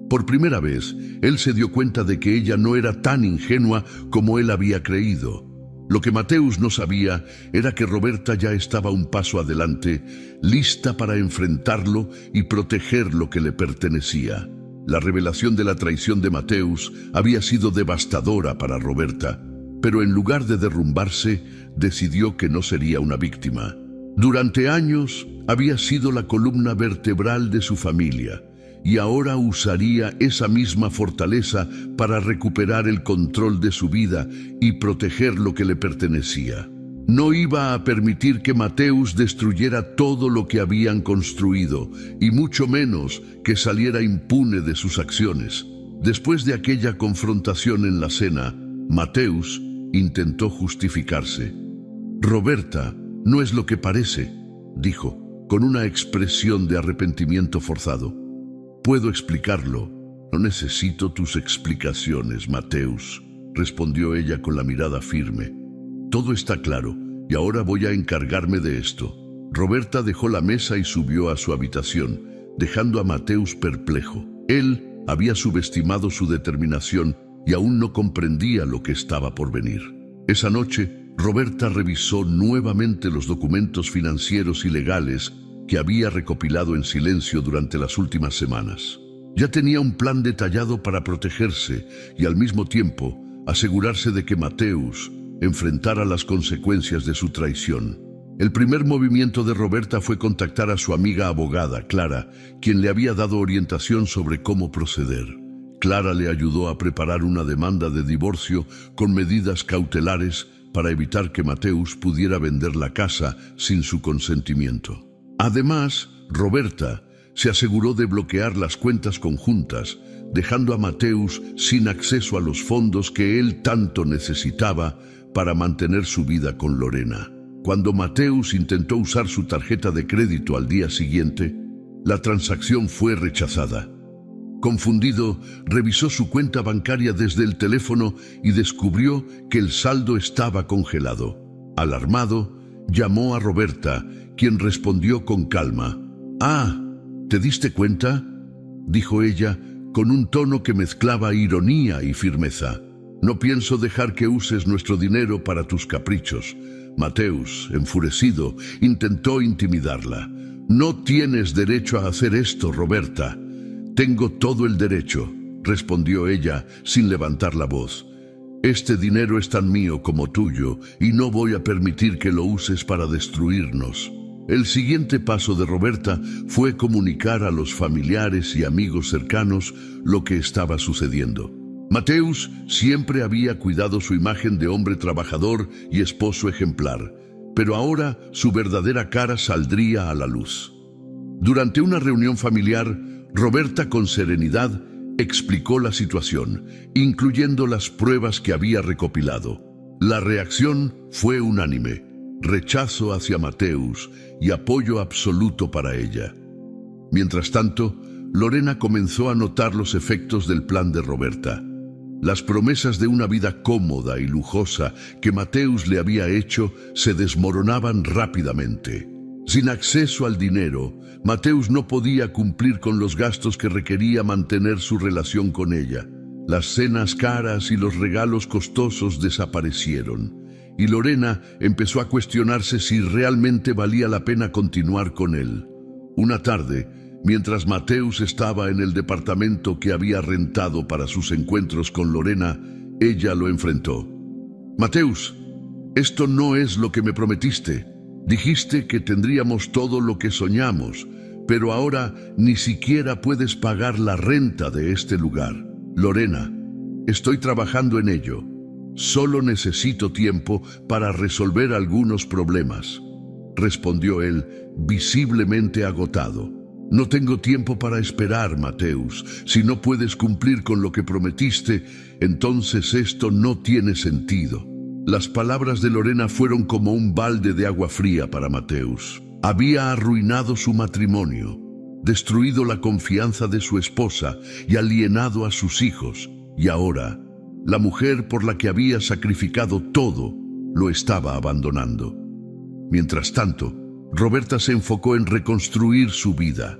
Por primera vez, él se dio cuenta de que ella no era tan ingenua como él había creído. Lo que Mateus no sabía era que Roberta ya estaba un paso adelante, lista para enfrentarlo y proteger lo que le pertenecía. La revelación de la traición de Mateus había sido devastadora para Roberta, pero en lugar de derrumbarse, decidió que no sería una víctima. Durante años había sido la columna vertebral de su familia, y ahora usaría esa misma fortaleza para recuperar el control de su vida y proteger lo que le pertenecía. No iba a permitir que Mateus destruyera todo lo que habían construido, y mucho menos que saliera impune de sus acciones. Después de aquella confrontación en la cena, Mateus intentó justificarse. «Roberta no es lo que parece», dijo. con una expresión de arrepentimiento forzado. «Puedo explicarlo. No necesito tus explicaciones, Mateus», respondió ella con la mirada firme. «Todo está claro, y ahora voy a encargarme de esto». Roberta dejó la mesa y subió a su habitación, dejando a Mateus perplejo. Él había subestimado su determinación y aún no comprendía lo que estaba por venir. Esa noche, Roberta revisó nuevamente los documentos financieros y legales que había recopilado en silencio durante las últimas semanas. Ya tenía un plan detallado para protegerse y al mismo tiempo asegurarse de que Mateus enfrentara las consecuencias de su traición. El primer movimiento de Roberta fue contactar a su amiga abogada, Clara, quien le había dado orientación sobre cómo proceder. Clara le ayudó a preparar una demanda de divorcio con medidas cautelares para evitar que Mateus pudiera vender la casa sin su consentimiento. Además, Roberta se aseguró de bloquear las cuentas conjuntas, dejando a Mateus sin acceso a los fondos que él tanto necesitaba para mantener su vida con Lorena. Cuando Mateus intentó usar su tarjeta de crédito al día siguiente, la transacción fue rechazada. Confundido, revisó su cuenta bancaria desde el teléfono y descubrió que el saldo estaba congelado. Alarmado, llamó a Roberta, quien respondió con calma. «Ah, ¿te diste cuenta?», dijo ella, con un tono que mezclaba ironía y firmeza. «No pienso dejar que uses nuestro dinero para tus caprichos». Mateus, enfurecido, intentó intimidarla. «No tienes derecho a hacer esto, Roberta». «Tengo todo el derecho», respondió ella sin levantar la voz. «Este dinero es tan mío como tuyo y no voy a permitir que lo uses para destruirnos». El siguiente paso de Roberta fue comunicar a los familiares y amigos cercanos lo que estaba sucediendo. Mateus siempre había cuidado su imagen de hombre trabajador y esposo ejemplar, pero ahora su verdadera cara saldría a la luz. Durante una reunión familiar, Roberta con serenidad explicó la situación, incluyendo las pruebas que había recopilado. La reacción fue unánime: rechazo hacia Mateus y apoyo absoluto para ella. Mientras tanto, Lorena comenzó a notar los efectos del plan de Roberta. Las promesas de una vida cómoda y lujosa que Mateus le había hecho se desmoronaban rápidamente. Sin acceso al dinero, Mateus no podía cumplir con los gastos que requería mantener su relación con ella. Las cenas caras y los regalos costosos desaparecieron, y Lorena empezó a cuestionarse si realmente valía la pena continuar con él. Una tarde, mientras Mateus estaba en el departamento que había rentado para sus encuentros con Lorena, ella lo enfrentó. «Mateus, esto no es lo que me prometiste. Dijiste que tendríamos todo lo que soñamos, pero ahora ni siquiera puedes pagar la renta de este lugar». «Lorena, estoy trabajando en ello. Solo necesito tiempo para resolver algunos problemas», respondió él, visiblemente agotado. «No tengo tiempo para esperar, Mateus. Si no puedes cumplir con lo que prometiste, entonces esto no tiene sentido». Las palabras de Lorena fueron como un balde de agua fría para Mateus. Había arruinado su matrimonio, destruido la confianza de su esposa y alienado a sus hijos. Y ahora, la mujer por la que había sacrificado todo, lo estaba abandonando. Mientras tanto, Roberta se enfocó en reconstruir su vida.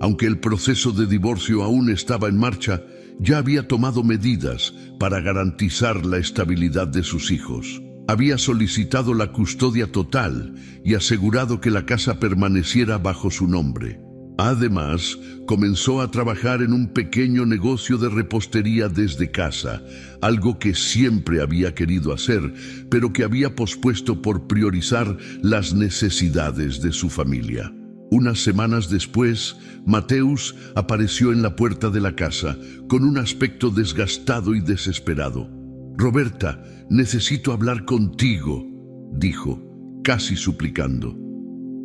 Aunque el proceso de divorcio aún estaba en marcha, ya había tomado medidas para garantizar la estabilidad de sus hijos. Había solicitado la custodia total y asegurado que la casa permaneciera bajo su nombre. Además, comenzó a trabajar en un pequeño negocio de repostería desde casa, algo que siempre había querido hacer, pero que había pospuesto por priorizar las necesidades de su familia. Unas semanas después, Mateus apareció en la puerta de la casa, con un aspecto desgastado y desesperado. «Roberta, necesito hablar contigo», dijo, casi suplicando.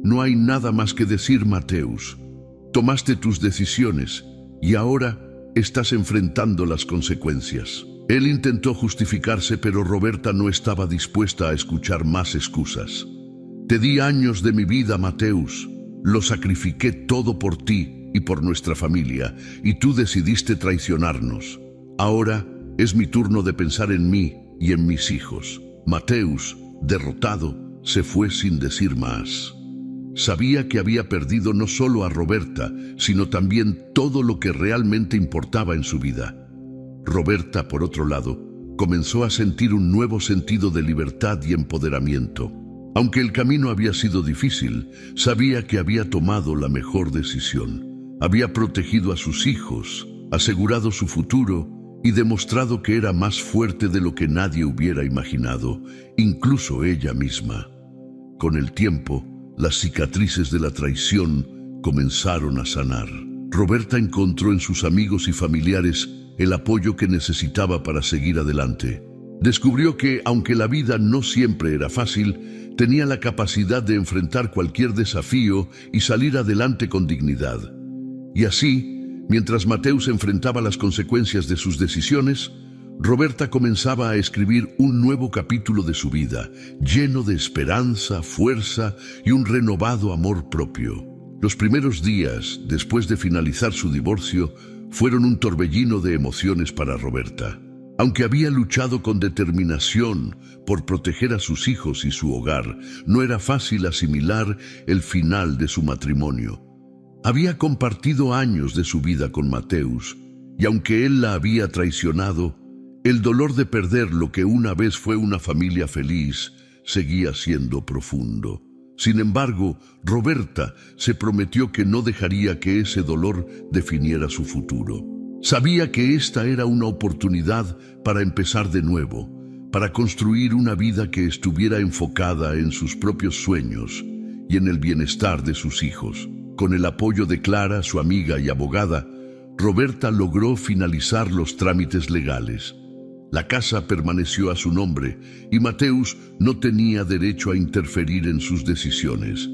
«No hay nada más que decir, Mateus. Tomaste tus decisiones y ahora estás enfrentando las consecuencias». Él intentó justificarse, pero Roberta no estaba dispuesta a escuchar más excusas. «Te di años de mi vida, Mateus. Lo sacrifiqué todo por ti y por nuestra familia, y tú decidiste traicionarnos. Ahora es mi turno de pensar en mí y en mis hijos. Mateus, derrotado, se fue sin decir más. Sabía que había perdido no solo a Roberta, sino también todo lo que realmente importaba en su vida. Roberta, por otro lado, comenzó a sentir un nuevo sentido de libertad y empoderamiento. Aunque el camino había sido difícil, sabía que había tomado la mejor decisión. Había protegido a sus hijos, asegurado su futuro y demostrado que era más fuerte de lo que nadie hubiera imaginado, incluso ella misma. Con el tiempo, las cicatrices de la traición comenzaron a sanar. Roberta encontró en sus amigos y familiares el apoyo que necesitaba para seguir adelante. Descubrió que, aunque la vida no siempre era fácil, tenía la capacidad de enfrentar cualquier desafío y salir adelante con dignidad. Y así, mientras Mateus enfrentaba las consecuencias de sus decisiones, Roberta comenzaba a escribir un nuevo capítulo de su vida, lleno de esperanza, fuerza y un renovado amor propio. Los primeros días, después de finalizar su divorcio, fueron un torbellino de emociones para Roberta. Aunque había luchado con determinación por proteger a sus hijos y su hogar, no era fácil asimilar el final de su matrimonio. Había compartido años de su vida con Mateus, y aunque él la había traicionado, el dolor de perder lo que una vez fue una familia feliz seguía siendo profundo. Sin embargo, Roberta se prometió que no dejaría que ese dolor definiera su futuro. Sabía que esta era una oportunidad para empezar de nuevo, para construir una vida que estuviera enfocada en sus propios sueños y en el bienestar de sus hijos. Con el apoyo de Clara, su amiga y abogada, Roberta logró finalizar los trámites legales. La casa permaneció a su nombre y Mateus no tenía derecho a interferir en sus decisiones.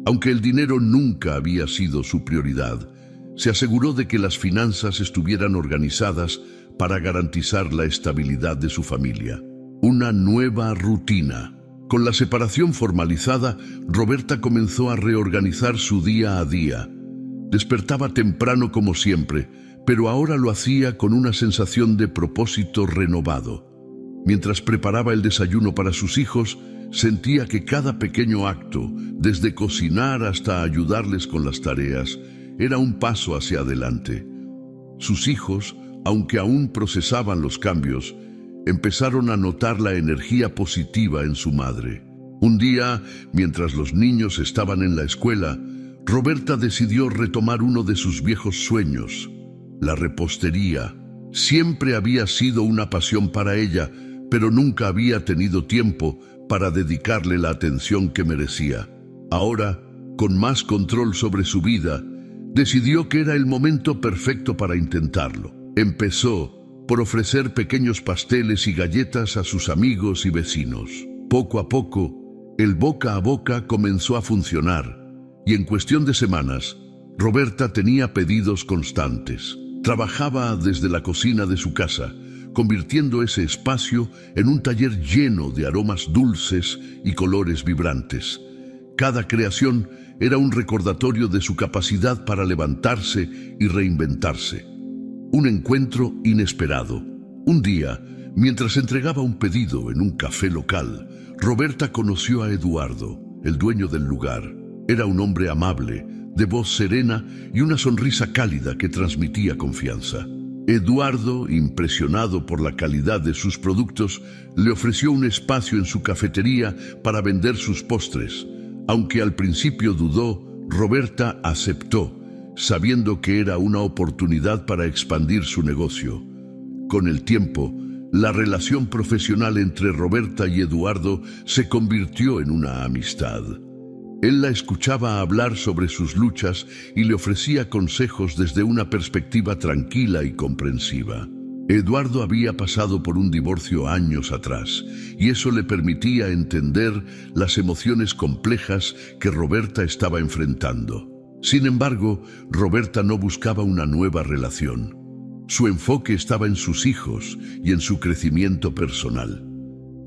Aunque el dinero nunca había sido su prioridad, se aseguró de que las finanzas estuvieran organizadas para garantizar la estabilidad de su familia. Una nueva rutina. Con la separación formalizada, Roberta comenzó a reorganizar su día a día. Despertaba temprano como siempre, pero ahora lo hacía con una sensación de propósito renovado. Mientras preparaba el desayuno para sus hijos, sentía que cada pequeño acto, desde cocinar hasta ayudarles con las tareas, era un paso hacia adelante. Sus hijos, aunque aún procesaban los cambios, empezaron a notar la energía positiva en su madre. Un día, mientras los niños estaban en la escuela, Roberta decidió retomar uno de sus viejos sueños: la repostería. Siempre había sido una pasión para ella, pero nunca había tenido tiempo para dedicarle la atención que merecía. Ahora, con más control sobre su vida, decidió que era el momento perfecto para intentarlo. Empezó por ofrecer pequeños pasteles y galletas a sus amigos y vecinos. Poco a poco, el boca a boca comenzó a funcionar, y en cuestión de semanas, Roberta tenía pedidos constantes. Trabajaba desde la cocina de su casa, convirtiendo ese espacio en un taller lleno de aromas dulces y colores vibrantes. Cada creación era un recordatorio de su capacidad para levantarse y reinventarse. Un encuentro inesperado. Un día, mientras entregaba un pedido en un café local, Roberta conoció a Eduardo, el dueño del lugar. Era un hombre amable, de voz serena y una sonrisa cálida que transmitía confianza. Eduardo, impresionado por la calidad de sus productos, le ofreció un espacio en su cafetería para vender sus postres. Aunque al principio dudó, Roberta aceptó, sabiendo que era una oportunidad para expandir su negocio. Con el tiempo, la relación profesional entre Roberta y Eduardo se convirtió en una amistad. Él la escuchaba hablar sobre sus luchas y le ofrecía consejos desde una perspectiva tranquila y comprensiva. Eduardo había pasado por un divorcio años atrás, y eso le permitía entender las emociones complejas que Roberta estaba enfrentando. Sin embargo, Roberta no buscaba una nueva relación. Su enfoque estaba en sus hijos y en su crecimiento personal.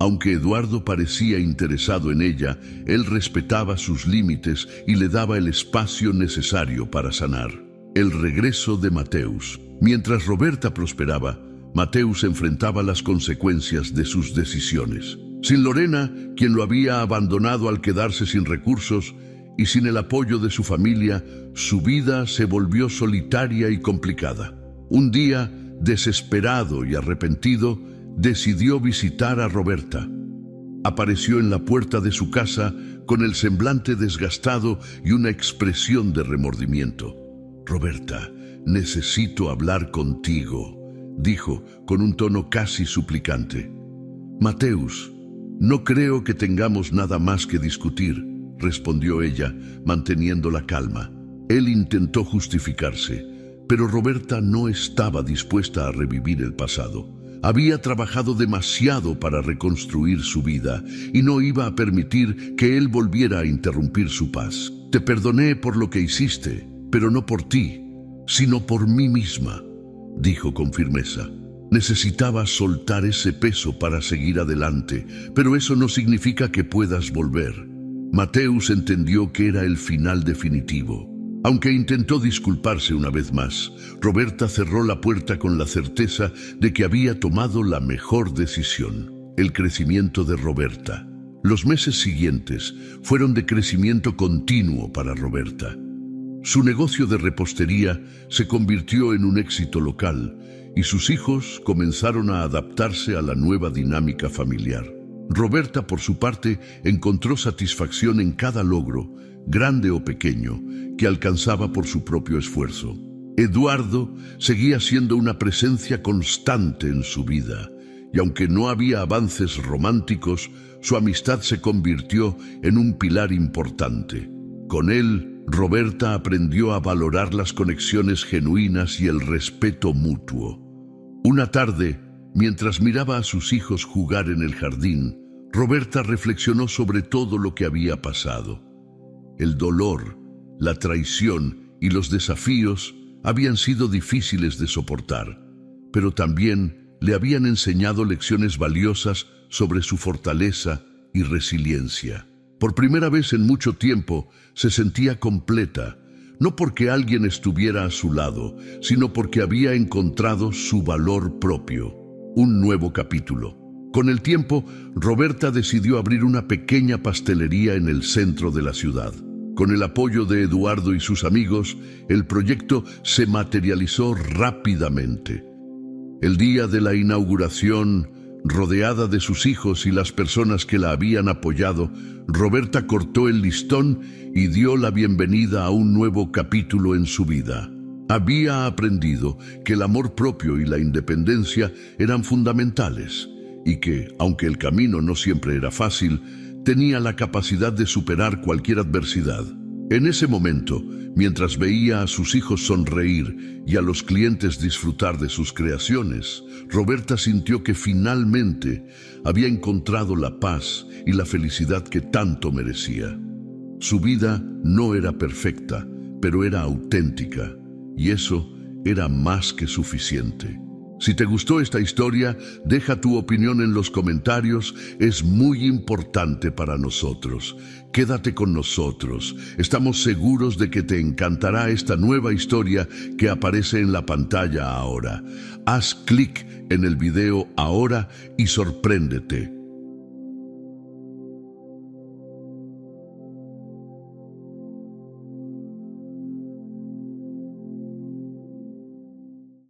Aunque Eduardo parecía interesado en ella, él respetaba sus límites y le daba el espacio necesario para sanar. El regreso de Mateus. Mientras Roberta prosperaba, Mateus enfrentaba las consecuencias de sus decisiones. Sin Lorena, quien lo había abandonado al quedarse sin recursos, y sin el apoyo de su familia, su vida se volvió solitaria y complicada. Un día, desesperado y arrepentido, decidió visitar a Roberta. Apareció en la puerta de su casa con el semblante desgastado y una expresión de remordimiento. «Roberta, necesito hablar contigo», dijo con un tono casi suplicante. «Mateus, no creo que tengamos nada más que discutir», respondió ella, manteniendo la calma. Él intentó justificarse, pero Roberta no estaba dispuesta a revivir el pasado. Había trabajado demasiado para reconstruir su vida y no iba a permitir que él volviera a interrumpir su paz. «Te perdoné por lo que hiciste, pero no por ti, sino por mí misma», dijo con firmeza. Necesitaba soltar ese peso para seguir adelante, pero eso no significa que puedas volver. Mateus entendió que era el final definitivo. Aunque intentó disculparse una vez más, Roberta cerró la puerta con la certeza de que había tomado la mejor decisión: el crecimiento de Roberta. Los meses siguientes fueron de crecimiento continuo para Roberta. Su negocio de repostería se convirtió en un éxito local y sus hijos comenzaron a adaptarse a la nueva dinámica familiar. Roberta, por su parte, encontró satisfacción en cada logro, grande o pequeño, que alcanzaba por su propio esfuerzo. Eduardo seguía siendo una presencia constante en su vida, y aunque no había avances románticos, su amistad se convirtió en un pilar importante. Con él, Roberta aprendió a valorar las conexiones genuinas y el respeto mutuo. Una tarde, mientras miraba a sus hijos jugar en el jardín, Roberta reflexionó sobre todo lo que había pasado. El dolor, la traición y los desafíos habían sido difíciles de soportar, pero también le habían enseñado lecciones valiosas sobre su fortaleza y resiliencia. Por primera vez en mucho tiempo se sentía completa, no porque alguien estuviera a su lado, sino porque había encontrado su valor propio. Un nuevo capítulo. Con el tiempo, Roberta decidió abrir una pequeña pastelería en el centro de la ciudad. Con el apoyo de Eduardo y sus amigos, el proyecto se materializó rápidamente. El día de la inauguración, rodeada de sus hijos y las personas que la habían apoyado, Roberta cortó el listón y dio la bienvenida a un nuevo capítulo en su vida. Había aprendido que el amor propio y la independencia eran fundamentales y que, aunque el camino no siempre era fácil, tenía la capacidad de superar cualquier adversidad. En ese momento, mientras veía a sus hijos sonreír y a los clientes disfrutar de sus creaciones, Roberta sintió que finalmente había encontrado la paz y la felicidad que tanto merecía. Su vida no era perfecta, pero era auténtica, y eso era más que suficiente. Si te gustó esta historia, deja tu opinión en los comentarios, es muy importante para nosotros. Quédate con nosotros, estamos seguros de que te encantará esta nueva historia que aparece en la pantalla ahora. Haz clic en el video ahora y sorpréndete.